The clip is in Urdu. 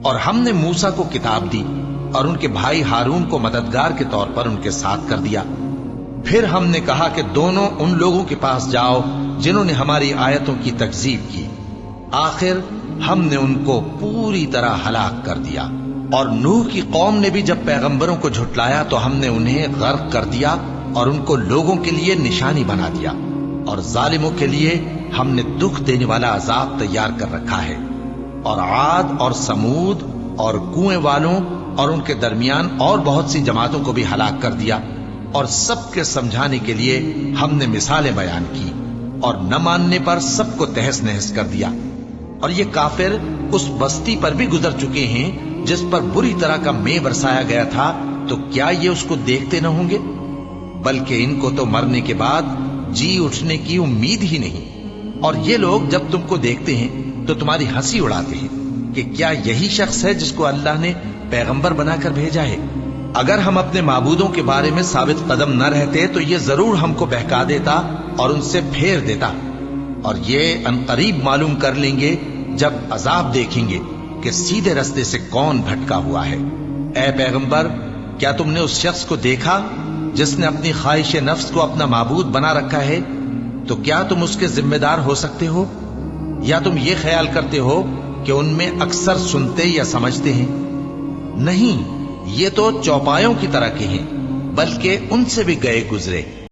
اور ہم نے موسیٰ کو کتاب دی اور ان کے بھائی ہارون کو مددگار کے طور پر ان کے ساتھ کر دیا۔ پھر ہم نے کہا کہ دونوں ان لوگوں کے پاس جاؤ جنہوں نے ہماری آیتوں کی تکذیب کی۔ آخر ہم نے ان کو پوری طرح ہلاک کر دیا۔ اور نوح کی قوم نے بھی جب پیغمبروں کو جھٹلایا تو ہم نے انہیں غرق کر دیا اور ان کو لوگوں کے لیے نشانی بنا دیا، اور ظالموں کے لیے ہم نے دکھ دینے والا عذاب تیار کر رکھا ہے۔ اور عاد اور سمود اور کنویں والوں اور ان کے درمیان اور بہت سی جماعتوں کو بھی ہلاک کر دیا، اور سب کے سمجھانے کے لیے ہم نے مثالیں بیان کی، اور نہ ماننے پر سب کو تہس نہس کر دیا۔ اور یہ کافر اس بستی پر بھی گزر چکے ہیں جس پر بری طرح کا مے برسایا گیا تھا، تو کیا یہ اس کو دیکھتے نہ ہوں گے؟ بلکہ ان کو تو مرنے کے بعد جی اٹھنے کی امید ہی نہیں۔ اور یہ لوگ جب تم کو دیکھتے ہیں تو تمہاری ہنسی اڑاتے ہیں کہ کیا یہی شخص ہے جس کو اللہ نے پیغمبر بنا کر بھیجا ہے؟ اگر ہم اپنے معبودوں کے بارے میں ثابت قدم نہ رہتے تو یہ ضرور ہم کو بہکا دیتا اور ان سے پھیر دیتا، اور یہ عنقریب معلوم کر لیں گے جب عذاب دیکھیں گے کہ سیدھے رستے سے کون بھٹکا ہوا ہے۔ اے پیغمبر، کیا تم نے اس شخص کو دیکھا جس نے اپنی خواہش نفس کو اپنا معبود بنا رکھا ہے؟ تو کیا تم اس کے ذمہ دار ہو سکتے ہو؟ یا تم یہ خیال کرتے ہو کہ ان میں اکثر سنتے یا سمجھتے ہیں؟ نہیں، یہ تو چوپایوں کی طرح کے ہیں، بلکہ ان سے بھی گئے گزرے۔